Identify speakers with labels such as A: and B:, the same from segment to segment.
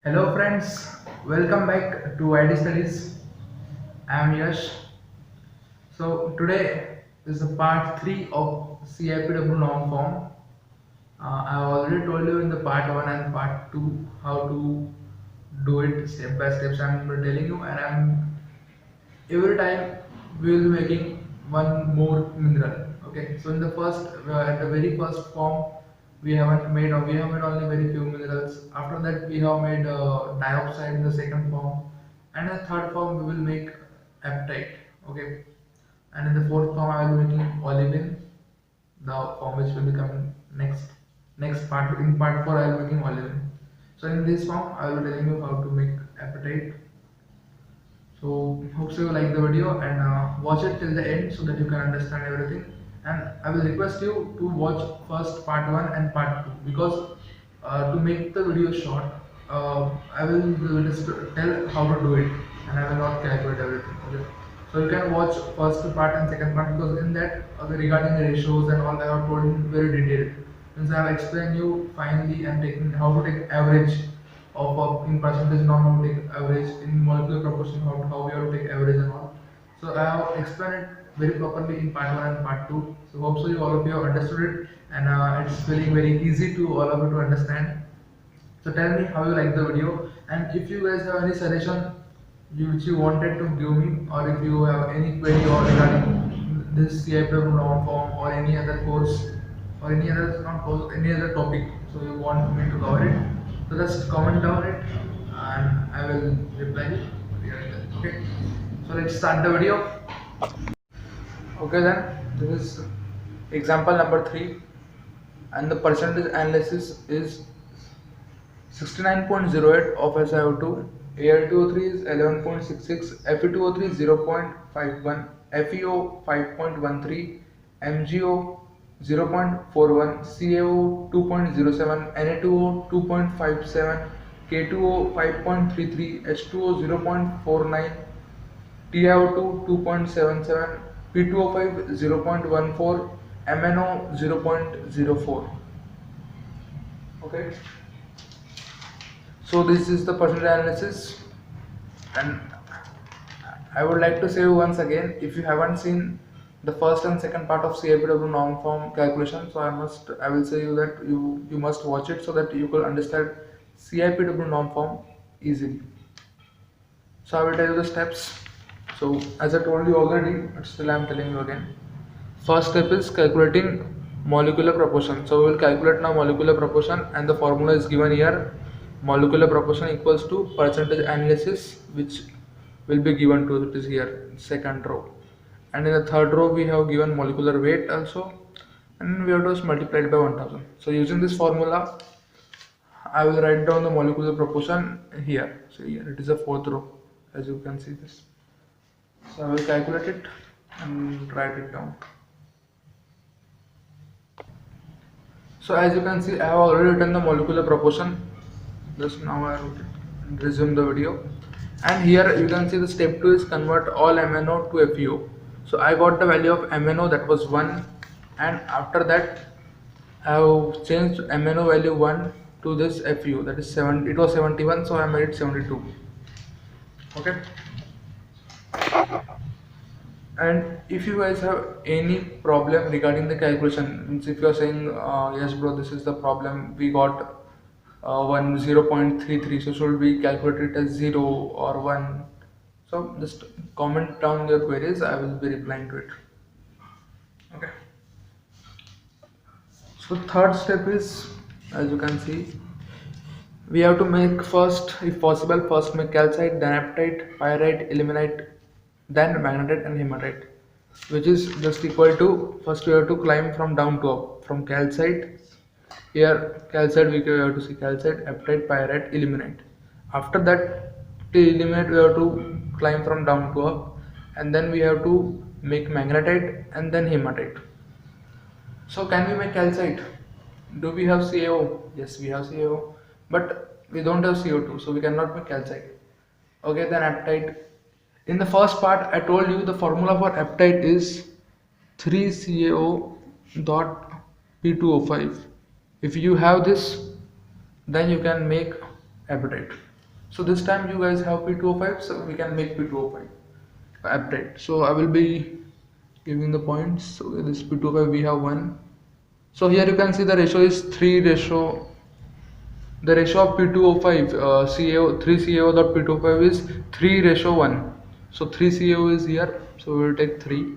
A: Hello friends, welcome back to ID Studies. I am Yash. So today is the part 3 of CIPW norm form. I already told you in the part 1 and part 2 how to do it step by step. So I'm telling you, and I'm every time we will be making one more mineral. Okay, so in the first at the very first form we have made only very few minerals. After that we have made dioxide in the second form, and in the third form we will make apatite. Okay, and in the fourth form I will be making olivine, the form which will be coming next part. In part 4 I will be making olivine. So in this form I will be telling you how to make apatite. So hope so you like the video and watch it till the end so that you can understand everything. And I will request you to watch first part 1 and part 2 because to make the video short, I will just tell how to do it and I will not calculate everything. Okay. So you can watch first part and second part because in that regarding the ratios and all I have told in very detailed. Since I have explained you finally and taking how to take average of in percentage norm how to take average, in molecular proportion how we have to take average and all. So I have explained it very properly in part 1 and part 2. So hope so you all of you have understood it and it's feeling very easy to all of you to understand. So tell me how you like the video, and if you guys have any suggestion which you wanted to give me, or if you have any query or regarding this CIPW norm form or any other course or any other not course, any other topic, so you want me to cover it, so just comment down it and I will reply you. Okay, so let's start the video. Okay, then this is example number 3, and the percentage analysis is 69.08 of SiO2, Al2O3 is 11.66, Fe2O3 is 0.51, FeO 5.13, MgO 0.41, CaO 2.07, Na2O 2.57, K2O 5.33, H2O 0.49, TiO2 2.77, P2O5 0.14, MnO 0.04. Okay. So this is the percentage analysis, and I would like to say you once again, if you haven't seen the first and second part of CIPW norm form calculation, so I will say you that you must watch it so that you will understand CIPW norm form easily. So I will tell you the steps. So as I told you already, but still I am telling you again. First step is calculating molecular proportion. So we will calculate now molecular proportion, and the formula is given here. Molecular proportion equals to percentage analysis, which will be given to it is here second row, and in the third row we have given molecular weight also, and we have to multiply it by 1000. So using this formula I will write down the molecular proportion here. So here it is the fourth row, as you can see this. So I will calculate it and write it down. So as you can see, I have already written the molecular proportion. Just now I wrote it and resume the video. And here you can see the step 2 is convert all MnO to FeO. So I got the value of MnO, that was 1, and after that I have changed MnO value 1 to this FeO, that is 7. It was 71, so I made it 72. Okay. And if you guys have any problem regarding the calculation, means if you are saying yes bro, this is the problem, we got 0.33, so should we calculate it as 0 or 1, so just comment down your queries, I will be replying to it. Okay, so third step is, as you can see, we have to make first, if possible, first make calcite, then apatite, pyrite, ilmenite, then magnetite and hematite, which is just equal to, first we have to climb from down to up, from calcite, here calcite we have to see calcite, apatite, pyrite, ilmenite. After that, to ilmenite we have to climb from down to up, and then we have to make magnetite and then hematite. So can we make calcite? Do we have CaO? Yes, we have CaO, but we don't have CO2, so we cannot make calcite. Okay, then apatite. In the first part, I told you the formula for apatite is 3CaO dot P2O5. If you have this, then you can make apatite. So this time you guys have P2O5, so we can make P2O5 aptrate. So I will be giving the points. So this P2O5 we have 1. So here you can see the ratio is 3 ratio. The ratio of P2O5 CaO 3 CaO dot P2O5 is 3 ratio 1. So 3 CaO is here. So we will take 3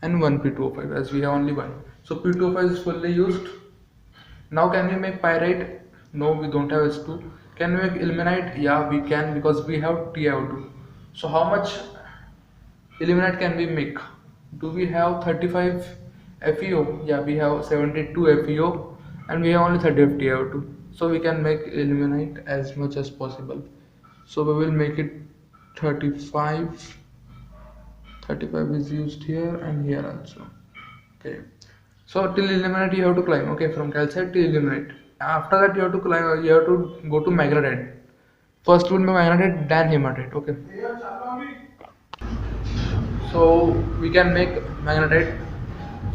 A: and 1 P2O5 as we have only 1. So P2O5 is fully used. Now can we make pyrite? No, we don't have S2. Can we make ilmenite? Yeah, we can because we have TiO2. So how much ilmenite can we make? Do we have 35 FeO? Yeah, we have 72 FeO and we have only 30 TiO2. So we can make ilmenite as much as possible. So we will make it 35. 35 is used here and here also. Okay. So till ilmenite you have to climb. Okay, from calcite to ilmenite. After that you have to climb. You have to go to magnetite. First will be magnetite, then hematite. Okay. So we can make magnetite.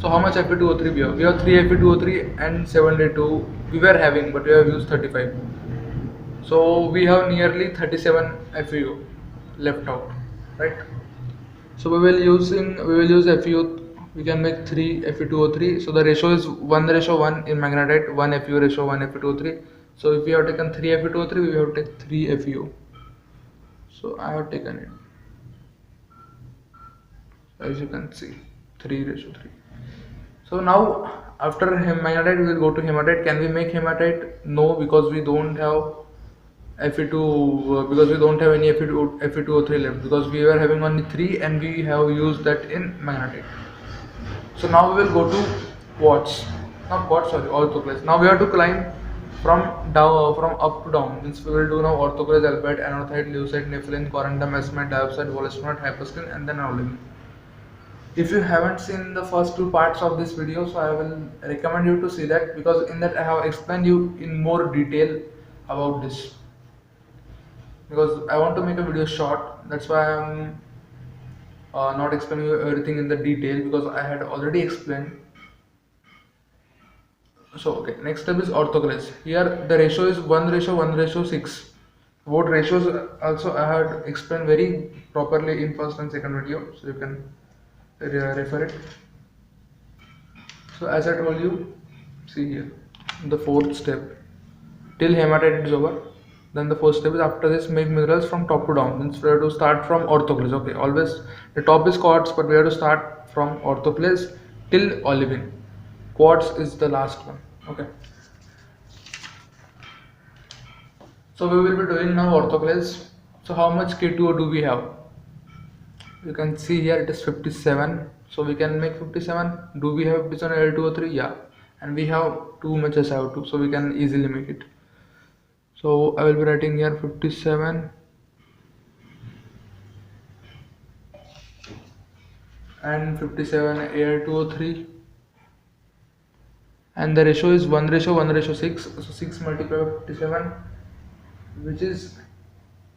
A: So how much Fe2O3 we have? We have 3 Fe2O3 and 72 we were having, but we have used 35. So we have nearly 37 FeO left out, right? So we will use FeO. We can make 3 Fe2O3. So the ratio is 1 ratio 1 in magnetite, 1 FeO ratio 1 Fe2O3. So if we have taken 3 Fe2O3, we have to take 3 FeO. So I have taken it. As you can see, 3 ratio 3. So now after magnetite we will go to hematite. Can we make hematite? No, because we don't have Fe2 because we don't have any Fe2O3 left, because we were having only 3 and we have used that in magnetite. So now we will go to quartz, not quartz, sorry, orthoclase. Now we have to climb from up to down. Means we will do now orthoclase, albite, anorthite, leucite, nepheline, corundum, acimite, diopside, wollastonite, hypocene, and then olivine. If you haven't seen the first 2 parts of this video, so I will recommend you to see that, because in that I have explained you in more detail about this. Because I want to make a video short, that's why I'm not explaining you everything in the detail, because I had already explained. So okay, next step is orthoclase. Here the ratio is 1 ratio 1 ratio 6. Both ratios also I had explained very properly in first and second video, so you can refer it. So as I told you, see here the 4th step, till hematite is over. Then the first step is, after this, make minerals from top to down. Means we have to start from orthoclase. Okay, always the top is quartz, but we have to start from orthoclase till olivine. Quartz is the last one. Okay. So we will be doing now orthoclase. So how much K2O do we have? You can see here it is 57. So we can make 57. Do we have 57 L2O3? Yeah. And we have too much SiO2, so we can easily make it. So I will be writing here 57 and 57 Al2O3, and the ratio is 1 ratio 1 ratio 6. So 6 multiplied by 57, which is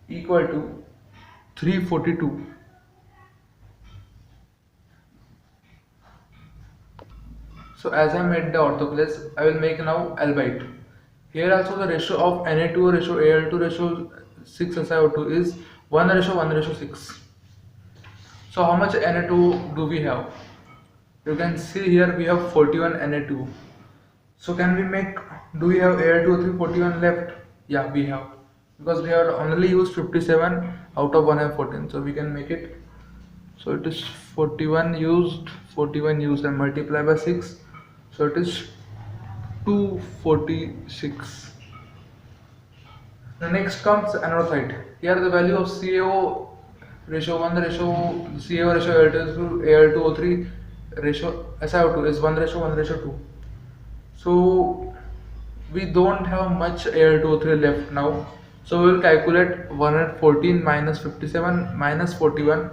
A: equal to 342. So as I made the orthoclase, I will make now albite. Here also the ratio of Na2 ratio Al2 ratio 6 SiO2 is 1 ratio 1 ratio 6. So how much Na2 do we have? You can see here we have 41 Na2. So can we make, do we have Al2O3 41 left? Yeah, we have, because we have only used 57 out of 114. So we can make it. So it is 41 used and multiply by 6. So it is 246. The next comes anorthite. Here the value of CaO ratio 1 ratio CaO ratio Al2O3 ratio SiO2 is 1 ratio 1 ratio 2. So we don't have much Al2O3 left now. So we will calculate 114 minus 57 minus 41.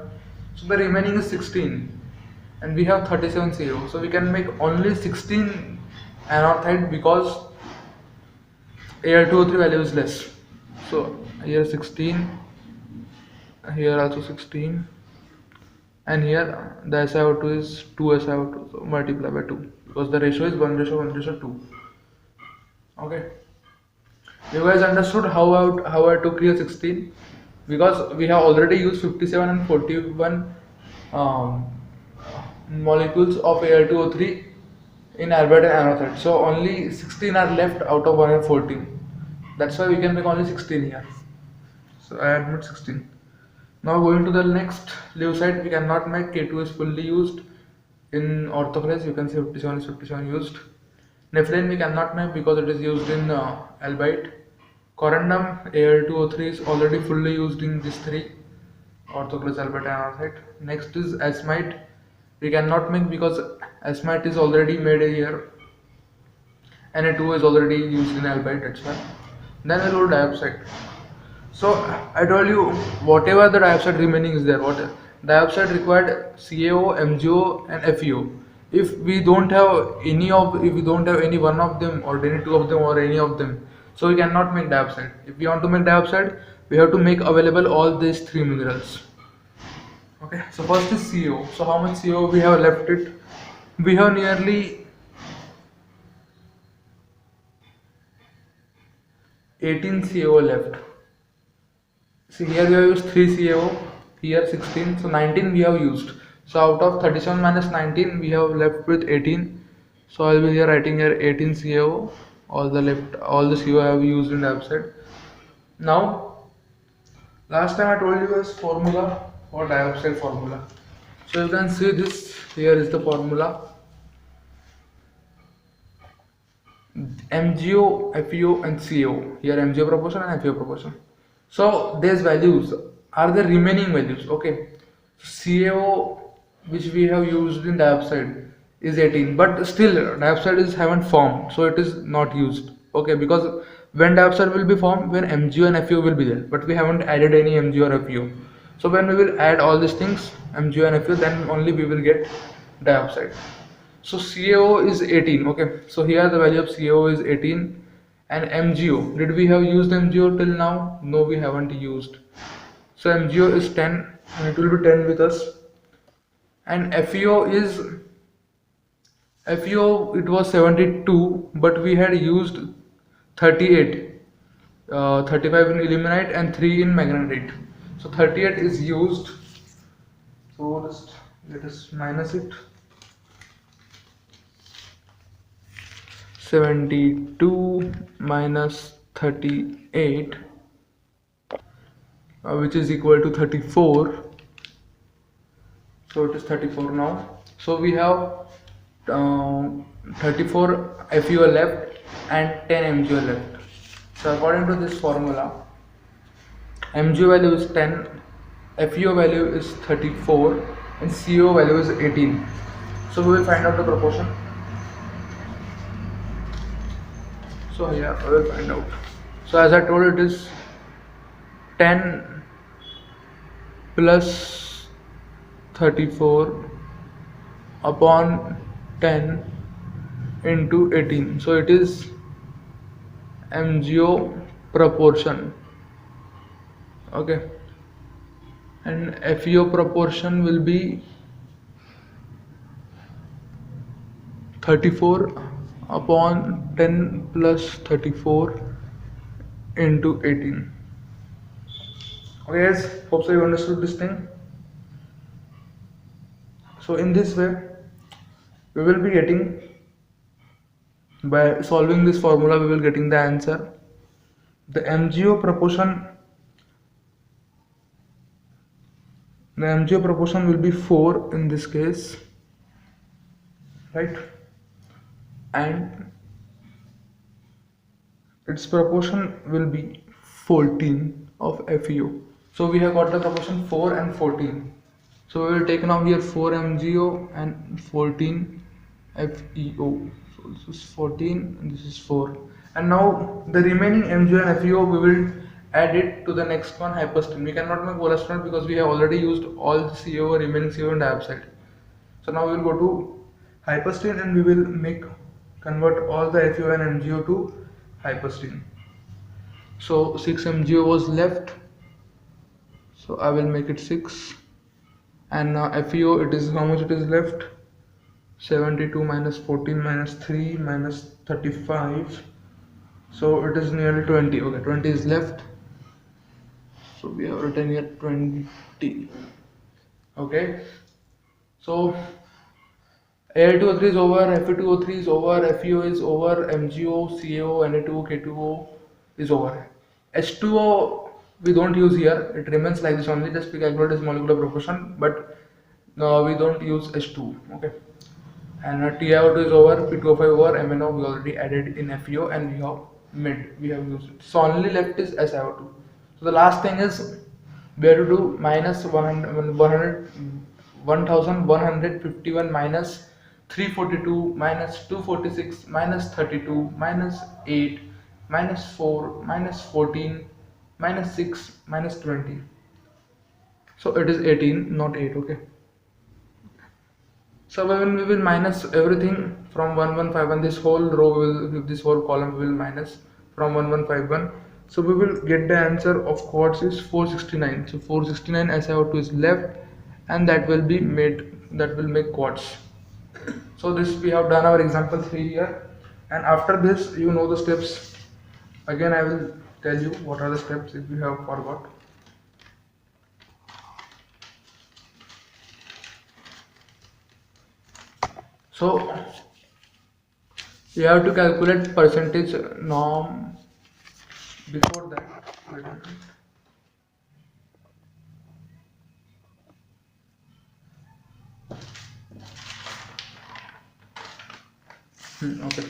A: So the remaining is 16, and we have 37 CaO. So we can make only 16 anorthite, because Al2O3 value is less. So here 16, here also 16, and here the SiO2 is 2 SiO2. So multiply by 2, because the ratio is 1 ratio 1 ratio 2. Okay. You guys understood how I took here 16? Because we have already used 57 and 41 um, molecules of Al2O3 in Albert and anorthite. So only 16 are left out of 114. That's why we can make only 16 here. So I admit 16. Now going to the next leucite, we cannot make. K2 is fully used in orthoclase. You can say 57 is 57 used. Nephrine we cannot make because it is used in albite. Corundum Al2O3 is already fully used in these three, orthoclase, albite and anorthite. Next is asmite. We cannot make because asmite is already made here. Na2 is already used in albite, that's why. Then we'll go diopside. So I told you whatever the diopside remaining is there, what diopside required CaO, MgO and FeO. If we don't have any one of them or any two of them or any of them, so we cannot make diopside. If we want to make diopside, we have to make available all these three minerals. Okay, so first is CaO. So how much CaO we have left it? We have nearly 18 CaO left. See, here we have used 3 CaO, here 16, so 19 we have used. So out of 37 minus 19 we have left with 18. So I will be here writing here 18 CaO. All the CaO I have used in the website. Now last time I told you guys formula for dioxide formula. So you can see this, here is the formula. MgO, FeO and CaO. Here MgO proportion and FeO proportion. So these values are the remaining values. Okay, CaO which we have used in diopside is 18, but still diopside is haven't formed, so it is not used. Okay, because when diopside will be formed, when MgO and FeO will be there, but we haven't added any MgO or FeO. So when we will add all these things, MgO and FeO, then only we will get diopside. So CaO is 18. Okay, so here the value of CaO is 18. And MgO, did we have used MgO till now? No, we haven't used. So MgO is 10 and it will be 10 with us. And FeO it was 72, but we had used 38, 35 in ilmenite and 3 in magnetite. So 38 is used. So just let us minus it. 72 minus 38, which is equal to 34. So it is 34 now. So we have 34 FeO left and 10 MgO left. So according to this formula, MgO value is 10, FeO value is 34 and CaO value is 18. So we will find out the proportion. So yeah, I will find out. So as I told, it is 10 plus 34 upon 10 into 18. So it is MgO proportion. Okay, and FeO proportion will be 34 upon 10 plus 34 into 18. Okay guys, hope so you understood this thing. So in this way we will be getting, by solving this formula we will getting the answer. The MgO proportion will be 4 in this case, right? And its proportion will be 14 of FeO. So we have got the proportion 4 and 14. So we will take now here 4 MgO and 14 FeO. So this is 14 and this is 4. And now the remaining MgO and FeO we will add it to the next one, hyperstone. We cannot make volastone because we have already used all the CaO, remaining CaO and diopside. So now we will go to hyperstone and we will convert all the FeO and MgO to hyperstone. So 6 MgO was left, so I will make it 6. And now FeO, it is how much it is left? 72 minus 14 minus 3 minus 35. So it is nearly 20. Okay, 20 is left. So we have written here 20. Okay. So Al2O3 is over, Fe2O3 is over, FeO is over, MgO, CaO, Na2O, K2O is over. H2O we don't use here, it remains like this only, just we calculate its molecular proportion, but we don't use H2. Okay. And TiO2 is over, P2O5 over, MnO we already added in FeO, and we have mid, we have used it. So only left is SiO2. So the last thing is we have to do minus 1151 minus 342 minus 246 minus 32 minus 8 minus 4 minus 14 minus 6 minus 20. So it is 18, not 8. Okay. So when we will minus everything from 1151, this whole row will, this whole column will minus from 1151. So we will get the answer of quartz is 469. So 469 SiO2 is left, and that will be made, that will make quartz. So this we have done our example 3 here, and after this you know the steps. Again I will tell you what are the steps if you have forgot. So you have to calculate percentage norm. Before that, wait a minute. Okay.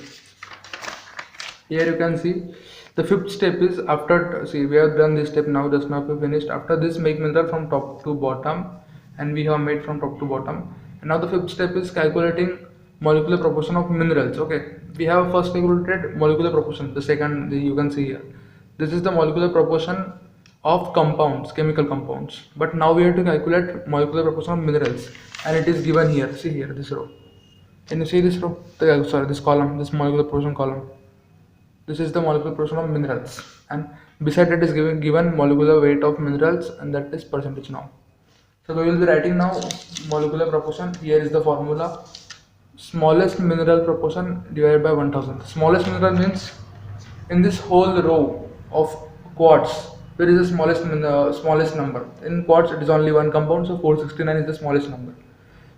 A: Here you can see the fifth step is after, see we have done this step now, just now we finished. After this, make mineral from top to bottom, and we have made from top to bottom. And now the fifth step is calculating molecular proportion of minerals. Okay, we have first calculated molecular proportion. The second, you can see here, this is the molecular proportion of compounds, chemical compounds. But now we have to calculate molecular proportion of minerals, and it is given here. See here, this row. Can you see this row? Sorry, this column, this molecular proportion column. This is the molecular proportion of minerals, and beside it is given molecular weight of minerals, and that is percentage norm. So we will be writing now molecular proportion. Here is the formula: smallest mineral proportion divided by 1000. Smallest mineral means in this whole row of quartz, where is the smallest number? In quartz, it is only one compound, so 469 is the smallest number.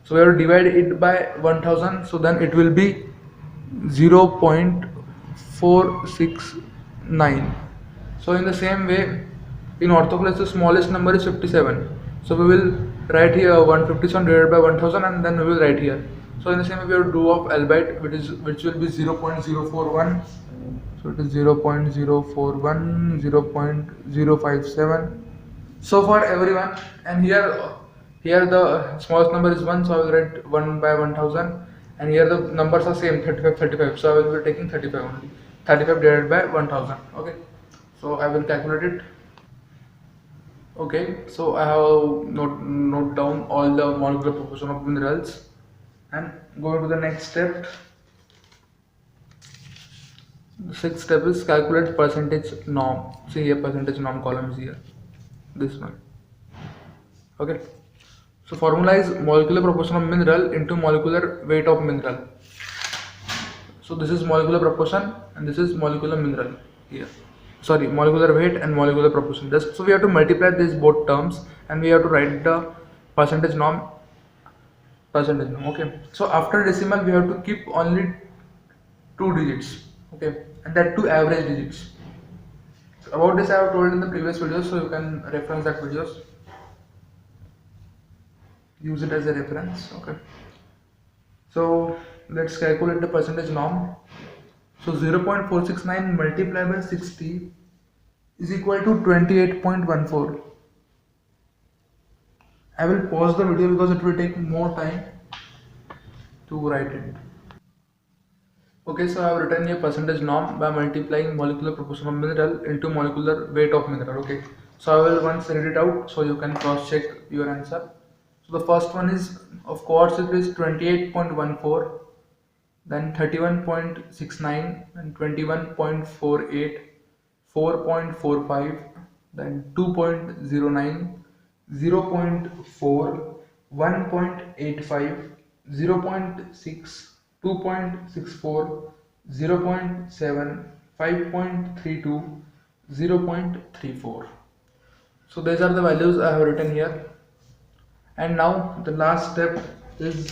A: So we have to divide it by 1000, so then it will be 0.469. So in the same way, in orthoclase the smallest number is 57. So we will write here 157 divided by 1000, and then we will write here. So in the same way we have to do of albite, which will be 0.041. So it is 0.041, 0.057. So far everyone, and here the smallest number is 1, so I will write 1 by 1000, and here the numbers are same, 35, 35, so I will be taking 35 only, 35 divided by 1000. Okay, so I will calculate it. Okay, so I have note down all the molecular proportion of minerals, and go to the next step. The sixth step is calculate percentage norm. See here, percentage norm column is here, this one. Okay, so formula is molecular proportion of mineral into molecular weight of mineral. So this is molecular proportion, and this is molecular mineral here. Sorry, molecular weight and molecular proportion. So we have to multiply these both terms, and we have to write the percentage norm. Okay, so after decimal we have to keep only 2 digits. Okay, and that 2 average digits. So about this I have told in the previous videos, so you can reference that videos. Use it as a reference. Okay, so let's calculate the percentage norm. So 0.469 multiplied by 60 is equal to 28.14. I will pause the video because it will take more time to write it. Okay, so I have written here percentage norm by multiplying molecular proportion of mineral into molecular weight of mineral. Okay, so I will once read it out so you can cross check your answer. So the first one is, of course, it is 28.14, then 31.69, and 21.48, 4.45, then 2.09, 0.4, 1.85, 0.6, 2.64, 0.7, 5.32, 0.34. So these are the values I have written here. And now the last step is,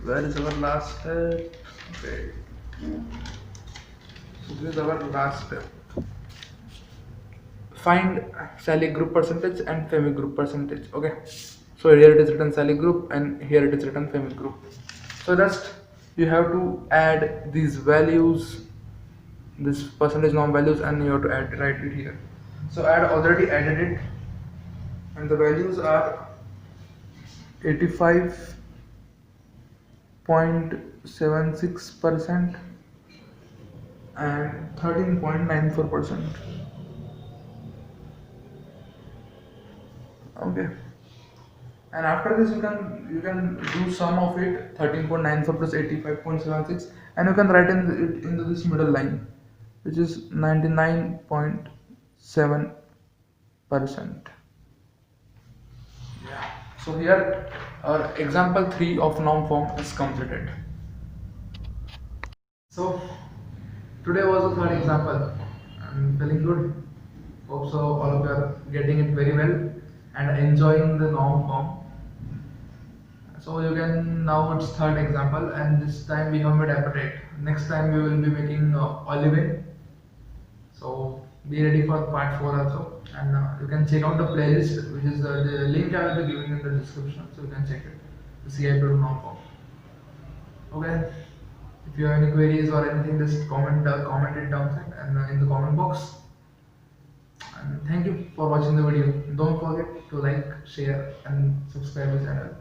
A: where is our last step? Okay. So this is our last step. Find Sally group percentage and Femi group percentage. Okay. So here it is written Sally group and here it is written Femi group. So just you have to add these values, this percentage norm values, and you have to write it here. So I had already added it, and the values are 85.76% and 13.94%. Okay. And after this you can do sum of it, 13.94 plus 85.76, and you can write it into this middle line, which is 99.7%. Yeah. So here our example 3 of norm form is completed. So today was the third example. I'm feeling good. Hope so all of you are getting it very well and enjoying the norm form. So you can, now it's third example, and this time we have made appetite. Next time we will be making olivine. So be ready for part 4 also, and you can check out the playlist, which is the link I will be giving in the description, so you can check it. The CI norm form. Okay. If you have any queries or anything, just comment it down and in the comment box. And thank you for watching the video. Don't forget to like, share, and subscribe to the channel.